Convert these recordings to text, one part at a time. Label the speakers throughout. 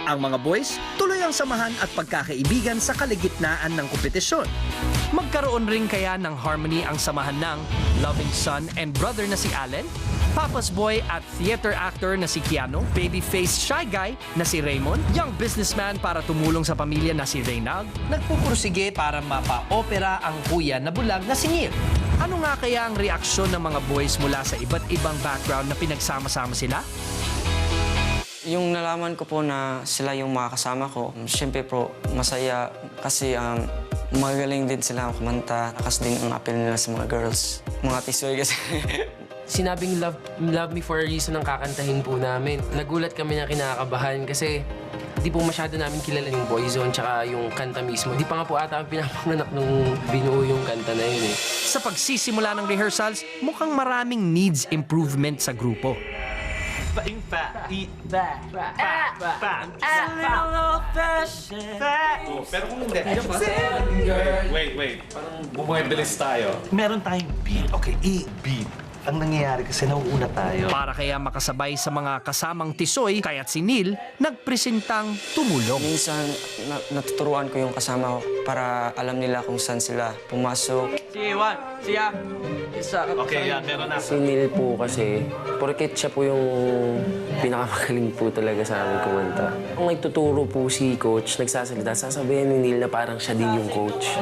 Speaker 1: Ang mga boys, tuloy ang samahan at pagkakaibigan sa kaligitnaan ng kompetisyon. Magkaroon rin kaya ng harmony ang samahan ng loving son and brother na si Allen, papa's boy at theater actor na si Keanu, baby-faced shy guy na si Raymond, young businessman para tumulong sa pamilya na si Reynald, nagpupursige para mapa-opera ang kuya na bulag na si Neil. Ano nga kaya ang reaksyon ng mga boys mula sa iba't ibang background na pinagsama-sama sila?
Speaker 2: Yung nalaman ko po na sila yung mga kasama ko, syempre po masaya kasi magaling din sila kumanta. Lakas din ang appeal nila sa mga girls. Mga tisoy kasi.
Speaker 3: Sinabing love me for a reason ang kakantahin po namin. Nagulat kami na kinakabahan kasi di po masyado namin kilala yung Boyzone tsaka yung kanta mismo. Di pa nga po ata pinapanganak nung binuo yung kanta na yun eh.
Speaker 1: Sa pagsisimula ng rehearsals, mukhang maraming needs improvement sa grupo.
Speaker 4: Being fat, eat fat, fat. A little old-fashioned.
Speaker 5: Oh, pero kung hindi, wait. Parang bumabilis tayo.
Speaker 4: Meron tayong beat. Okay, beat. Ang nangyayari kasi nauuna tayo.
Speaker 1: Para kaya makasabay sa mga kasamang tisoy, kaya't si Neil nagpresentang tumulong.
Speaker 2: Minsan natuturuan ko yung kasama ko para alam nila kung saan sila pumasok.
Speaker 5: Okay, yan, meron na.
Speaker 3: Si Neil po kasi, porket siya po yung pinakamagaling po talaga sa amin kumanta. Kung nagtuturo po si coach, nagsasalita, sasabihin ni Neil na parang siya din yung coach.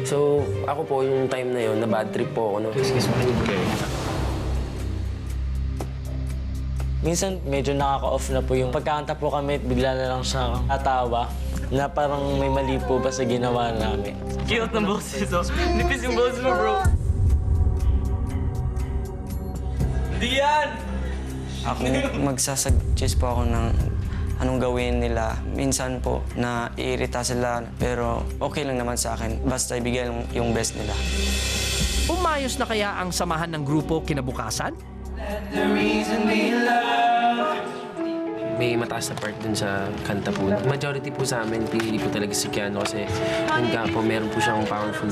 Speaker 3: So, ako po yung time na yun, na bad trip po ako. No?
Speaker 5: Okay.
Speaker 6: Minsan medyo nakaka-off na po yung pagkakanta po kami at bigla na lang siya tatawa na parang may mali po ba sa ginawa namin.
Speaker 4: Cute ng boses, oh. Nipis yung boses mo, bro. Hindi yan!
Speaker 2: Ako magsasuggest po ako ng anong gawin nila. Minsan po na iirita sila pero okay lang naman sa akin. Basta ibigay lang yung best nila.
Speaker 1: Umayos na kaya ang samahan ng grupo kinabukasan?
Speaker 3: May mataas na part dun sa kanta po. Majority po sa amin, pinili po talaga si Keanu kasi yun nga po, meron po siyang powerful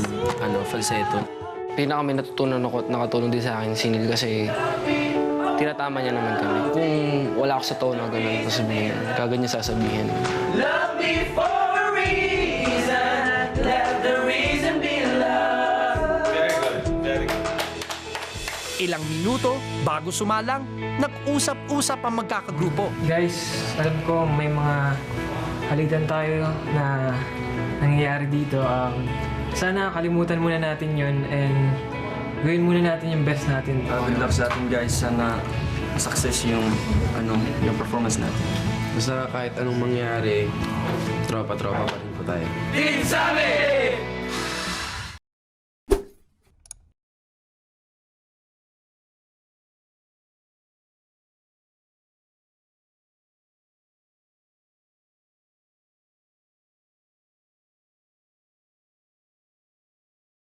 Speaker 3: falsetto.
Speaker 7: Pinaka may natutunan ako at nakatulong din sa akin si Neil kasi tinatama niya naman kami. Kung wala ako sa tono, ganun sasabihin. Kaganyan sasabihin.
Speaker 4: Love me for a reason. Let the reason be love.
Speaker 5: Very good, very good.
Speaker 1: Ilang minuto bago sumalang, nag-usap-usap ang magkakagrupo.
Speaker 8: Guys, alam ko may mga halitan tayo na nangyayari dito. Sana kalimutan muna natin yun and gawin muna natin yung best natin.
Speaker 2: Good luck sa atin guys. Sana success yung performance natin.
Speaker 3: Basta kahit anong mangyari, tropa-tropa pa rin po tayo.
Speaker 4: Din sa amin!